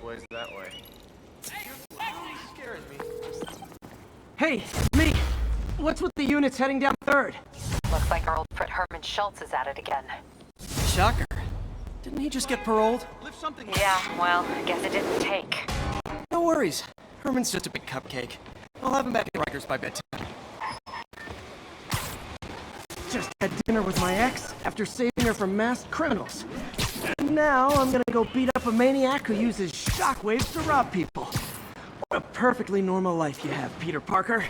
ways that way. Scaring me. Hey, me! What's with the units heading down 3rd? Looks like our old friend Herman Schultz is at it again. Shocker. Didn't he just get paroled? Lift something. Yeah, well, I guess it didn't take. No worries. Herman's just a big cupcake. I'll have him back in Rikers by bedtime. Just had dinner with my ex after saving her from masked criminals. And now I'm gonna go beat up a maniac who uses shockwaves to rob people. What a perfectly normal life you have, Peter Parker.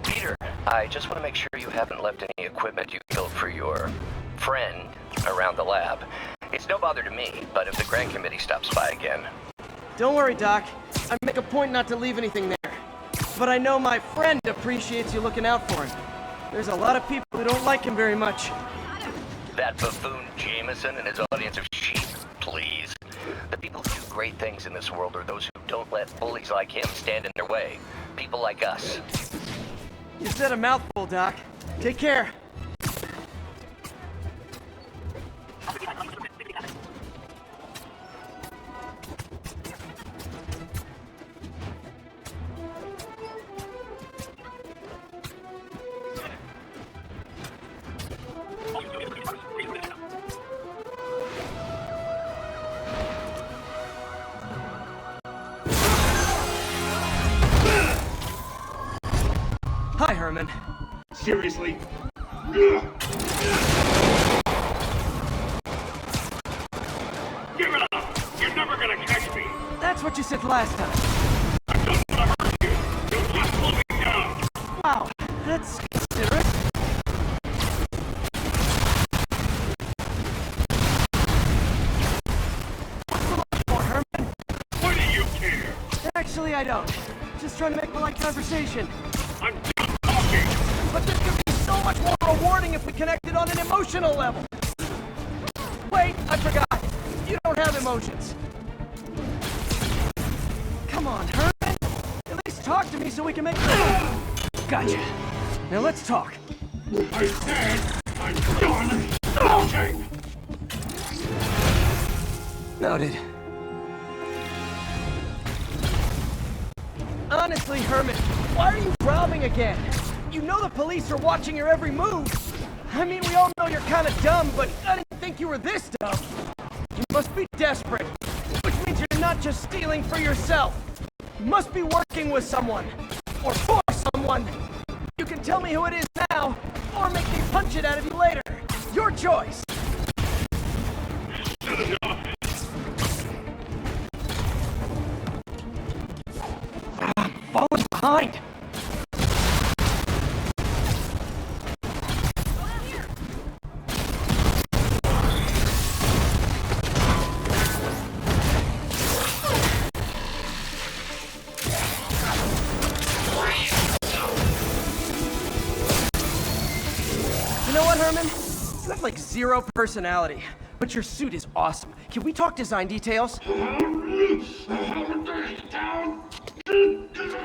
Peter, I just want to make sure you haven't left any equipment you built for your friend around the lab. It's no bother to me, but if the grant committee stops by again... Don't worry, Doc. I make a point not to leave anything there. But I know my friend appreciates you looking out for him. There's a lot of people who don't like him very much. That buffoon Jameson and his audience of sheep, please. The people who do great things in this world are those who don't let bullies like him stand in their way. People like us. You said a mouthful, Doc. Take care. Hi, Herman. Seriously? Give it up! You're never gonna catch me! That's what you said last time. I don't wanna hurt you! You'll just slow me down! Wow, that's considerate. What's the much more, Herman? Why do you care? Actually, I don't. Just trying to make polite conversation. I'm done talking! But this could be so much more rewarding if we connected on an emotional level. Wait, I forgot. You don't have emotions. Come on, Herman. At least talk to me so we can make... Gotcha. Now let's talk. I said I'm done talking! Noted. Honestly, Herman, why are you robbing again? You know the police are watching your every move. I mean, we all know you're kind of dumb, but I didn't think you were this dumb. You must be desperate, which means you're not just stealing for yourself. You must be working with someone, or for someone. You can tell me who it is now, or make me punch it out of you later. Your choice. I'm falling behind. You know what, Herman? You have like zero personality, but your suit is awesome. Can we talk design details?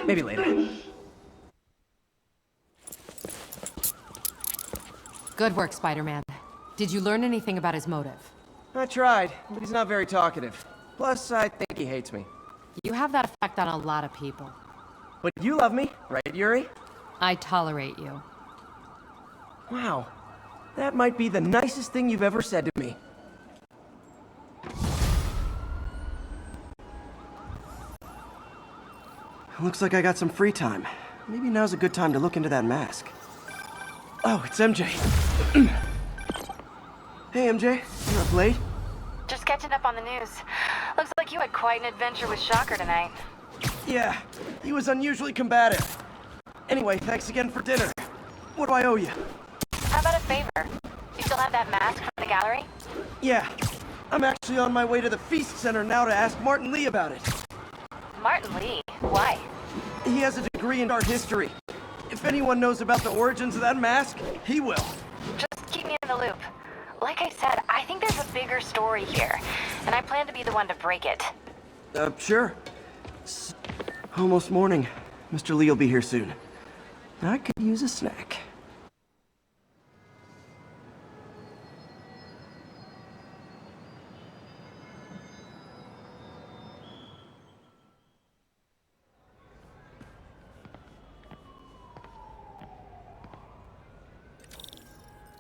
Maybe later. Good work, Spider-Man. Did you learn anything about his motive? I tried, but he's not very talkative. Plus, I think he hates me. You have that effect on a lot of people. But you love me, right, Yuri? I tolerate you. Wow. That might be the nicest thing you've ever said to me. Looks like I got some free time. Maybe now's a good time to look into that mask. Oh, it's MJ. Hey, MJ. You're up late? Just catching up on the news. Looks like you had quite an adventure with Shocker tonight. Yeah, he was unusually combative. Anyway, thanks again for dinner. What do I owe you? How about a favor? You still have that mask from the gallery? Yeah, I'm actually on my way to the Feast Center now to ask Martin Lee about it. Martin Lee? Why? He has a degree in art history. If anyone knows about the origins of that mask, he will. Just keep me in the loop. Like I said, I think there's a bigger story here, and I plan to be the one to break it. Sure. It's almost morning. Mr. Lee will be here soon. I could use a snack.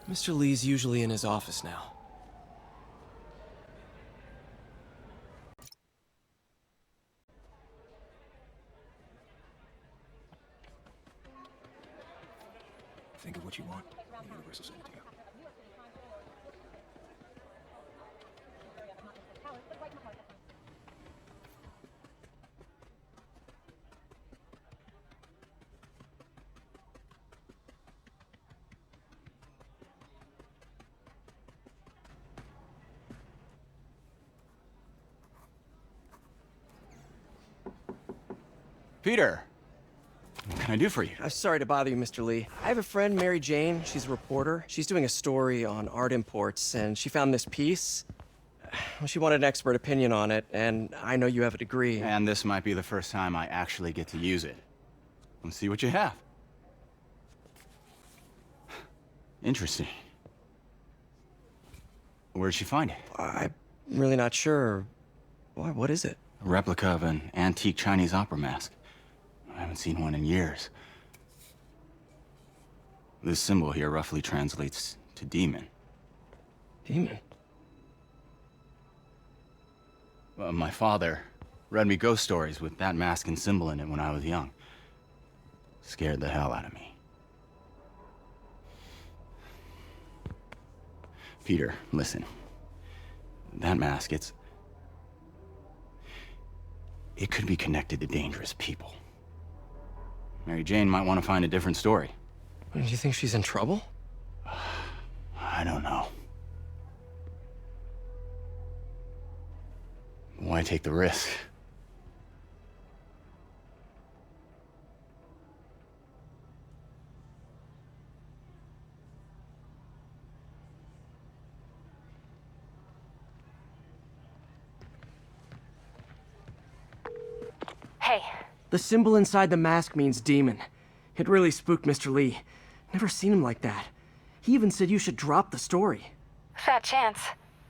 Mr. Lee's usually in his office now. Think of what you want, the universe will send it to you. Peter, what can I do for you? I'm sorry to bother you, Mr. Lee. I have a friend, Mary Jane. She's a reporter. She's doing a story on art imports, and she found this piece. Well, she wanted an expert opinion on it, and I know you have a degree. And this might be the first time I actually get to use it. Let's see what you have. Interesting. Where'd she find it? I'm really not sure. What is it? A replica of an antique Chinese opera mask. I haven't seen one in years. This symbol here roughly translates to demon. Demon? My father read me ghost stories with that mask and symbol in it when I was young. Scared the hell out of me. Peter, listen. That mask, it could be connected to dangerous people. Mary Jane might want to find a different story. Do you think she's in trouble? I don't know. Why take the risk? Hey, The symbol inside the mask means demon. It really spooked Mr. Lee. Never seen him like that. He even said you should drop the story. fat chance.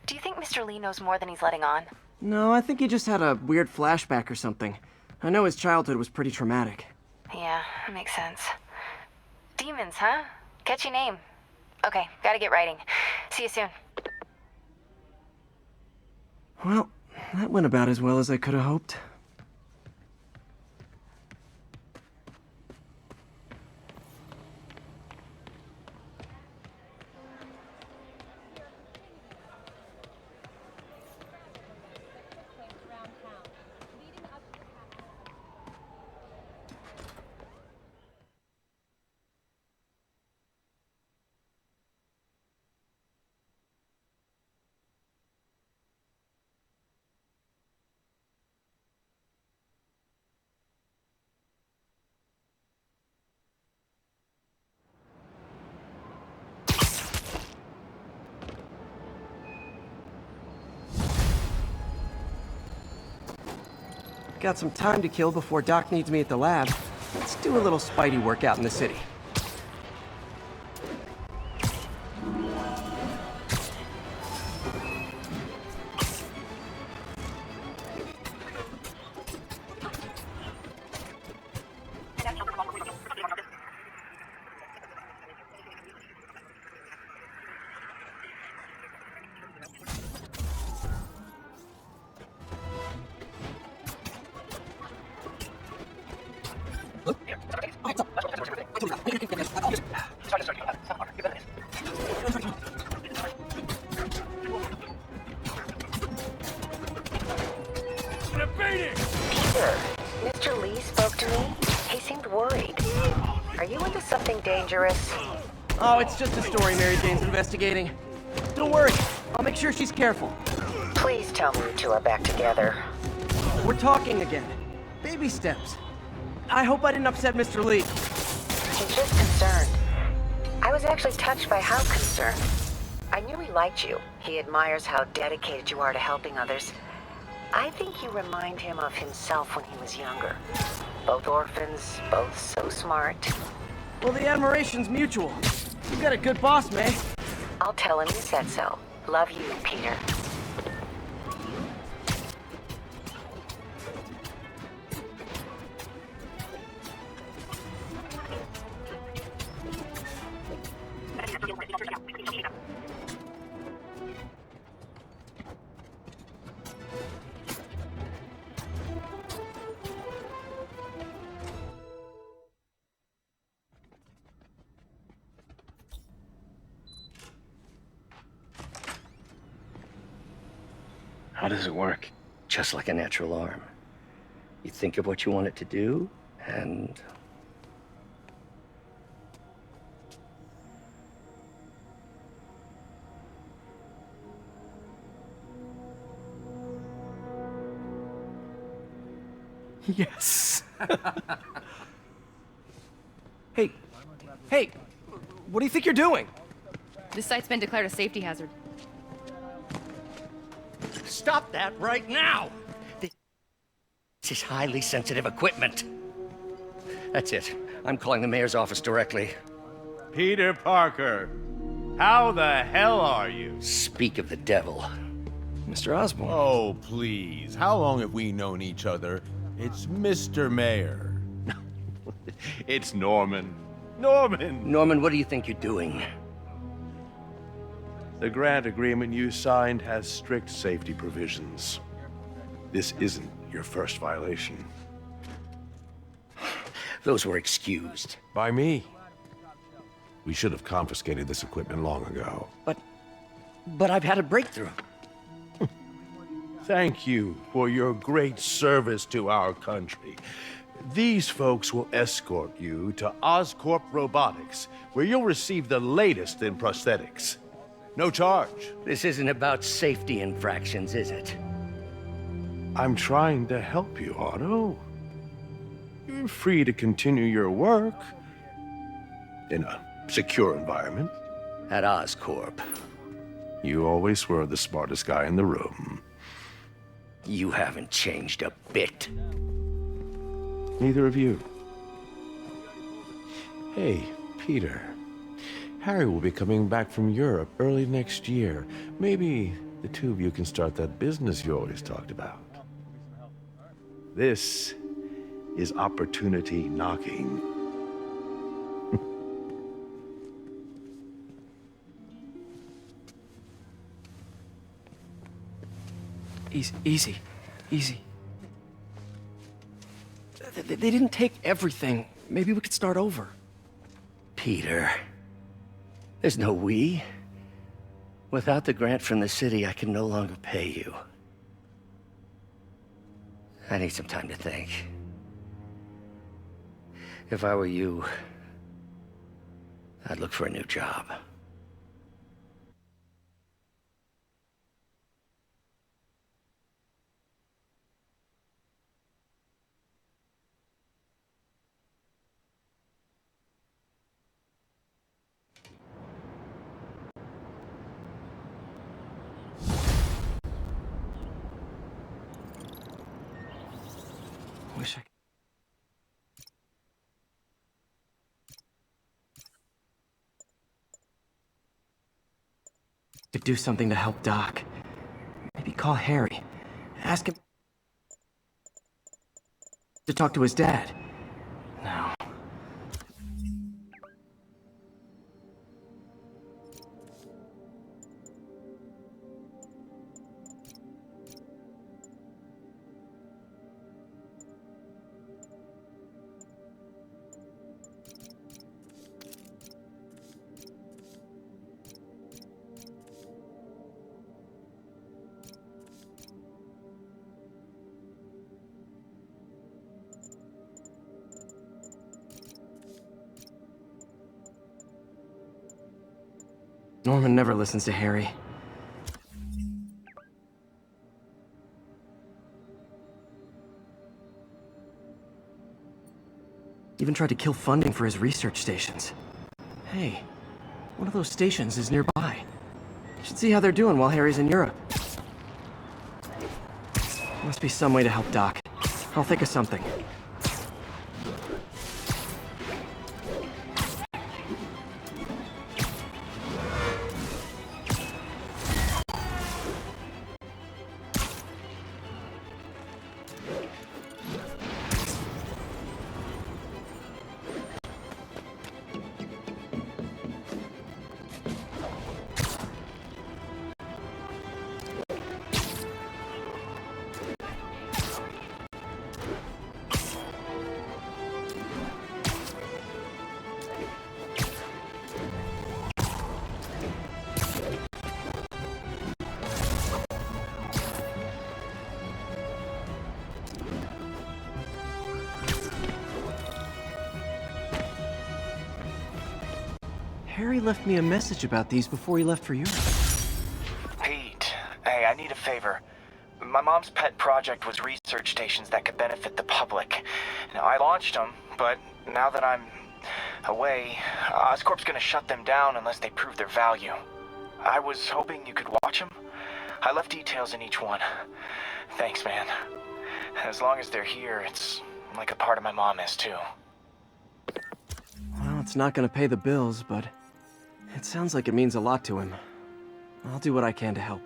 Do you think Mr. Lee knows more than he's letting on? No, I think he just had a weird flashback or something. I know his childhood was pretty traumatic. Yeah, that makes sense. Demons, huh? Catchy name. Okay, gotta get writing. See you soon. Well, that went about as well as I could have hoped. Got some time to kill before Doc needs me at the lab. Let's do a little Spidey workout in the city. Peter, Mr. Lee spoke to me. He seemed worried. Are you into something dangerous? Oh, it's just a story Mary Jane's investigating. Don't worry, I'll make sure she's careful. Please tell me you two are back together. We're talking again. Baby steps. I hope I didn't upset Mr. Lee. He's just concerned. I was actually touched by how concerned. I knew he liked you. He admires how dedicated you are to helping others. I think you remind him of himself when he was younger. Both orphans, both so smart. Well, the admiration's mutual. You got a good boss, man. I'll tell him you said so. Love you, Peter. How does it work? Just like a natural arm. You think of what you want it to do, and... Yes. Hey, what do you think you're doing? This site's been declared a safety hazard. Stop that right now! This is highly sensitive equipment. That's it. I'm calling the mayor's office directly. Peter Parker, how the hell are you? Speak of the devil. Mr. Osborn. Oh, please. How long have we known each other? It's Mr. Mayor. It's Norman. Norman! Norman, what do you think you're doing? The grant agreement you signed has strict safety provisions. This isn't your first violation. Those were excused. By me. We should have confiscated this equipment long ago. But I've had a breakthrough. Thank you for your great service to our country. These folks will escort you to Oscorp Robotics, where you'll receive the latest in prosthetics. No charge. This isn't about safety infractions, is it? I'm trying to help you, Otto. You're free to continue your work in a secure environment. At Oscorp. You always were the smartest guy in the room. You haven't changed a bit. Neither of you. Hey, Peter. Harry will be coming back from Europe early next year. Maybe the two of you can start that business you always talked about. This is opportunity knocking. Easy. They didn't take everything. Maybe we could start over. Peter. There's no we. Without the grant from the city, I can no longer pay you. I need some time to think. If I were you, I'd look for a new job. Wish I could do something to help Doc. Maybe call Harry. Ask him to talk to his dad. No. Norman never listens to Harry. Even tried to kill funding for his research stations. Hey, one of those stations is nearby. Should see how they're doing while Harry's in Europe. Must be some way to help Doc. I'll think of something. Harry left me a message about these before he left for Europe. Pete, hey, I need a favor. My mom's pet project was research stations that could benefit the public. Now, I launched them, but now that I'm away, Oscorp's gonna shut them down unless they prove their value. I was hoping you could watch them. I left details in each one. Thanks, man. As long as they're here, it's like a part of my mom is, too. Well, it's not gonna pay the bills, but it sounds like it means a lot to him. I'll do what I can to help.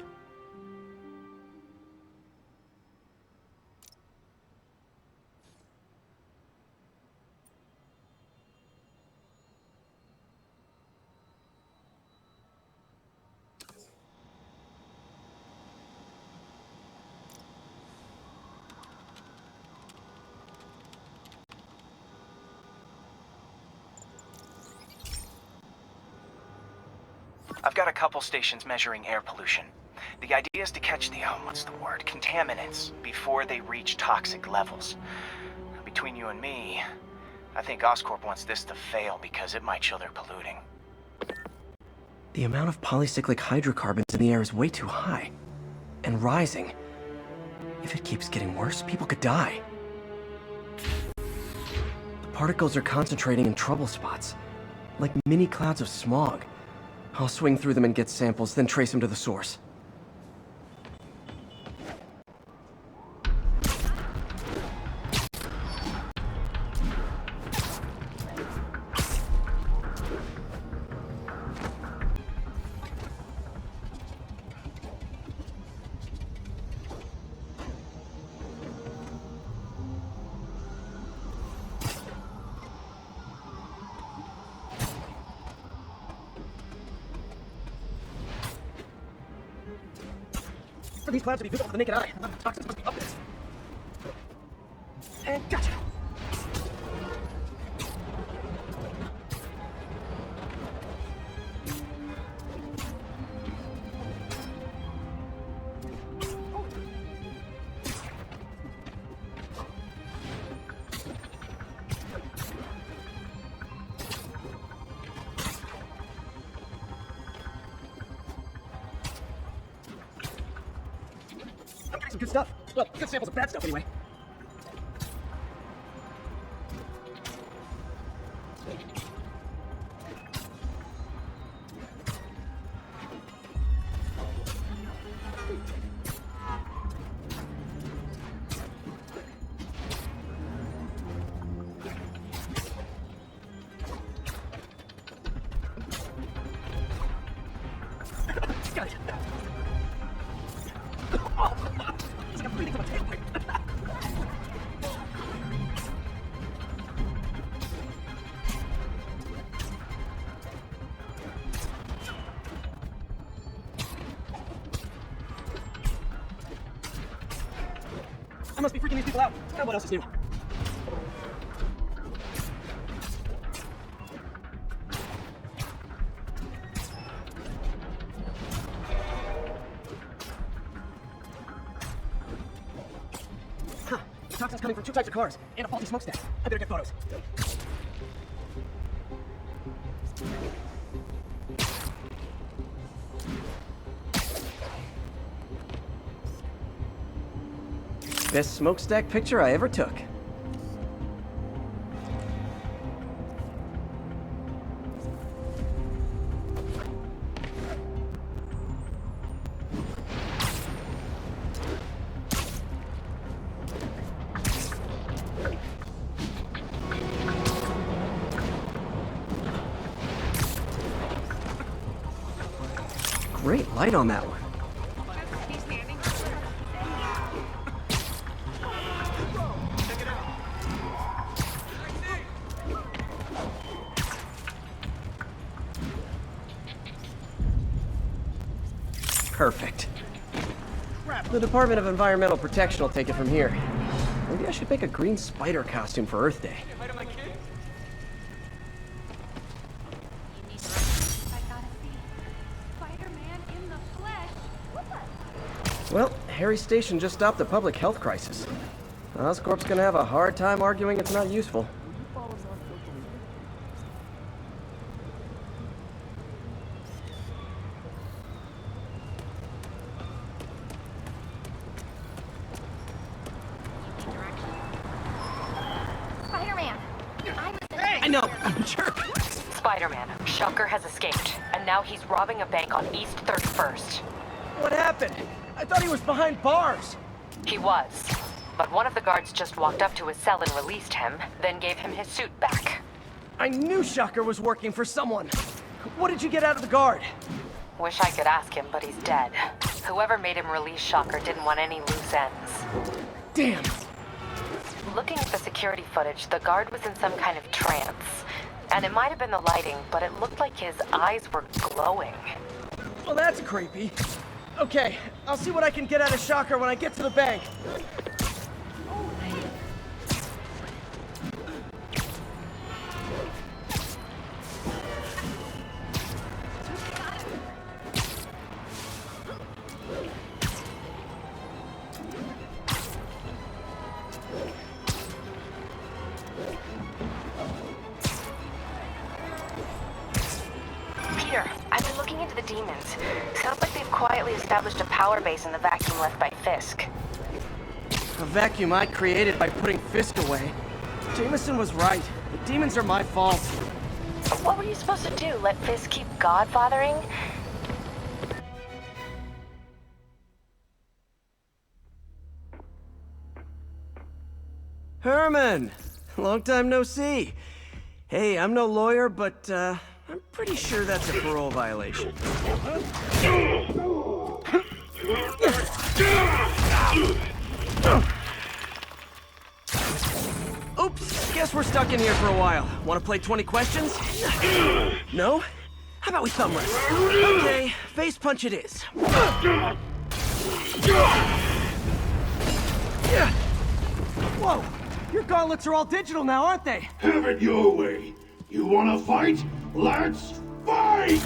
I've got a couple stations measuring air pollution. The idea is to catch the, contaminants before they reach toxic levels. Between you and me, I think Oscorp wants this to fail because it might show they're polluting. The amount of polycyclic hydrocarbons in the air is way too high. And rising. If it keeps getting worse, people could die. The particles are concentrating in trouble spots, like mini clouds of smog. I'll swing through them and get samples, then trace them to the source. For these clouds to be visible with the naked eye, the toxins must be up this. And gotcha! Some good stuff. Well, good samples of bad stuff anyway. Got it. It's like I'm breathing from a tailpipe. I must be freaking these people out. Now what else is new? Huh. Toxins coming from two types of cars, and a faulty smokestack. I better get photos. Best smokestack picture I ever took. Great light on that one. Perfect. The Department of Environmental Protection will take it from here. Maybe I should make a green spider costume for Earth Day. Well, Harry's station just stopped a public health crisis. Oscorp's gonna have a hard time arguing it's not useful. know, I'm a jerk. Spider-Man, Shocker has escaped, and now he's robbing a bank on East 31st. What happened? I thought he was behind bars. He was, but one of the guards just walked up to his cell and released him, then gave him his suit back. I knew Shocker was working for someone. What did you get out of the guard? Wish I could ask him, but he's dead. Whoever made him release Shocker didn't want any loose ends. Damn. Looking at the security footage, the guard was in some kind of trance. And it might have been the lighting, but it looked like his eyes were glowing. Well, that's creepy. Okay, I'll see what I can get out of Shocker when I get to the bank. Peter, I've been looking into the demons. Sounds like they've quietly established a power base in the vacuum left by Fisk. A vacuum I created by putting Fisk away. Jameson was right. The demons are my fault. What were you supposed to do? Let Fisk keep godfathering? Herman! Long time no see. Hey, I'm no lawyer, but, I'm pretty sure that's a parole violation. Oops, guess we're stuck in here for a while. Want to play 20 questions? No? How about we thumb wrestle? Okay, face punch it is. Whoa! Your gauntlets are all digital now, aren't they? Have it your way. You wanna fight? Let's fight!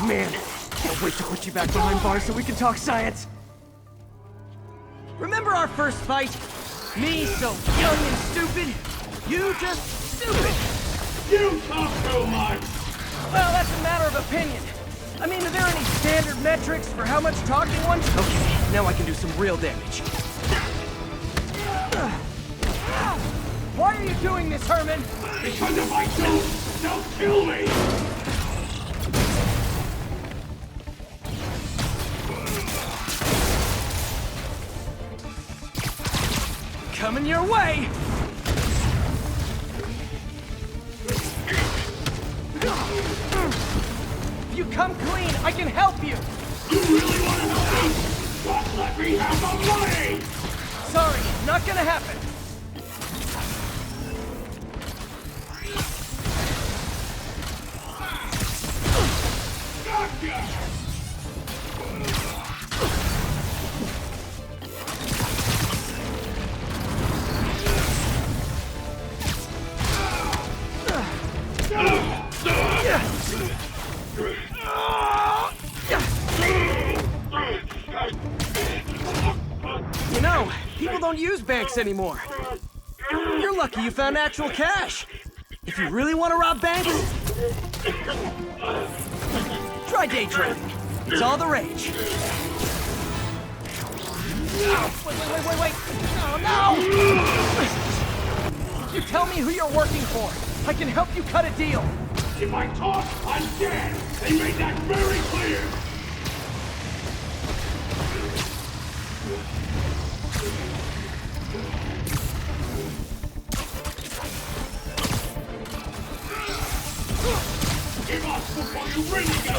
Man, can't wait to put you back behind bars so we can talk science. Remember our first fight? Me so young and stupid, you just stupid. You talk too much! Well, that's a matter of opinion. I mean, are there any standard metrics for how much talking one? Okay, now I can do some real damage. Why are you doing this, Herman? Because if I don't, they'll kill me! Coming your way! If you come clean, I can help you! You really want to help me? Just let me have the money! Sorry, not gonna happen. Gotcha! You know, people don't use banks anymore. You're lucky you found actual cash. If you really want to rob banks, try day trading. It's all the rage. Wait. No! You tell me who you're working for. I can help you cut a deal. If I talk, I'm dead! They made that very clear! Give up before you really go!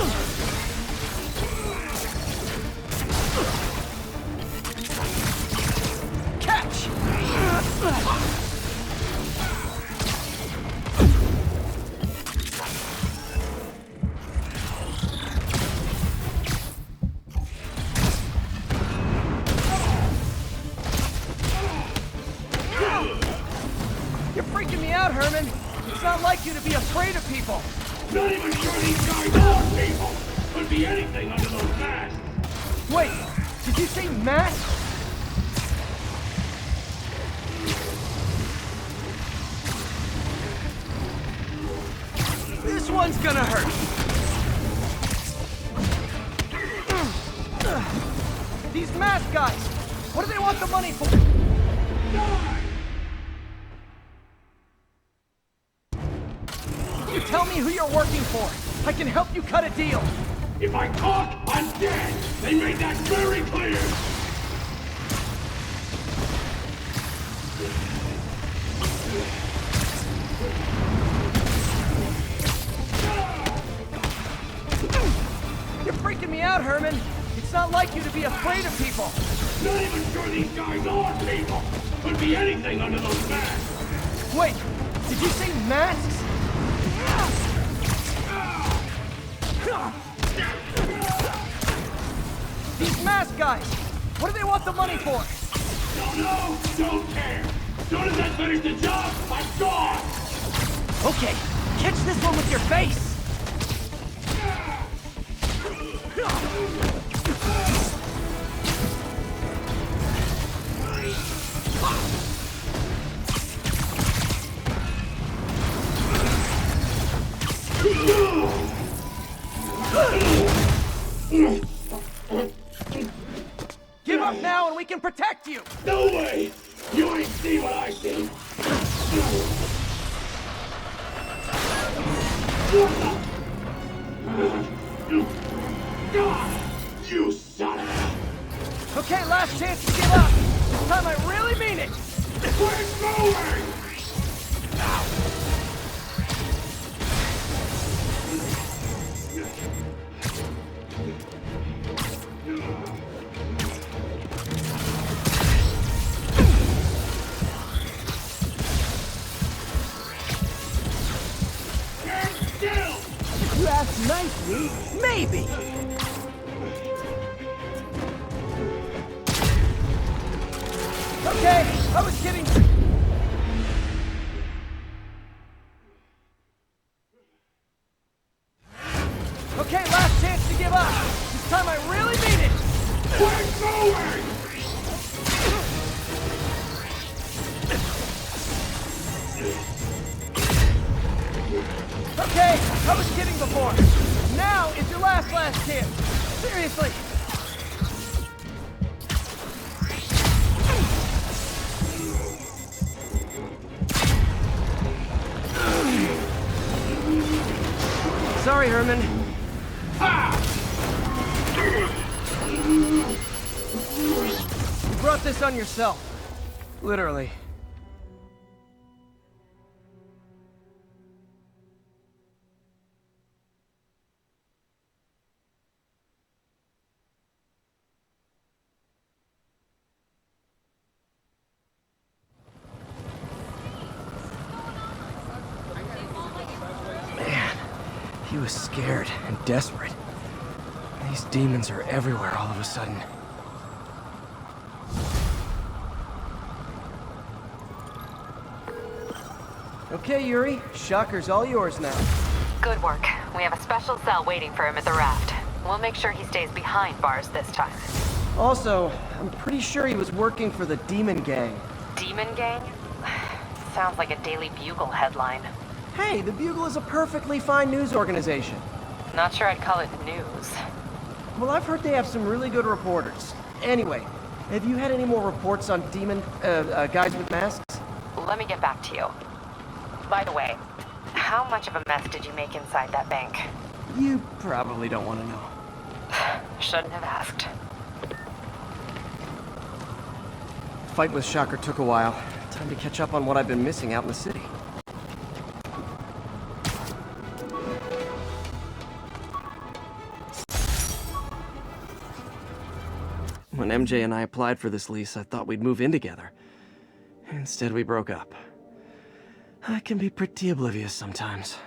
You're freaking me out, Herman. It's not like you to be afraid of people. Not even sure these guys are people! Could be anything under those masks! Wait, did you say masks? This one's gonna hurt. These mask guys, what do they want the money for? Die! tell me who you're working for. I can help you cut a deal. If I talk, I'm dead! They made that very clear! You're freaking me out, Herman. It's not like you to be afraid of people. Not even sure these guys are people! Could be anything under those masks! Wait, did you say masks? These mask guys, what do they want the money for? Don't know, don't care! Soon as I finish the job, I'm gone! Okay, catch this one with your face! Give up now and we can protect you! No way! You ain't see what I see! You son of a... Okay, last chance to give up! This time I really mean it! We're going! If you ask nicely, maybe! Okay, I was kidding. Okay, last chance to give up. This time I really mean it. We're going! Okay, I was kidding before. Now is your last chance. Seriously. Sorry, Herman. You brought this on yourself. Literally. He was scared and desperate. These demons are everywhere all of a sudden. Okay, Yuri. Shocker's all yours now. Good work. We have a special cell waiting for him at the raft. We'll make sure he stays behind bars this time. Also, I'm pretty sure he was working for the Demon Gang. Demon Gang? Sounds like a Daily Bugle headline. Hey, the Bugle is a perfectly fine news organization. Not sure I'd call it news. Well, I've heard they have some really good reporters. Anyway, have you had any more reports on demon, guys with masks? Let me get back to you. By the way, how much of a mess did you make inside that bank? You probably don't want to know. Shouldn't have asked. Fight with Shocker took a while. Time to catch up on what I've been missing out in the city. When MJ and I applied for this lease, I thought we'd move in together. Instead, we broke up. I can be pretty oblivious sometimes.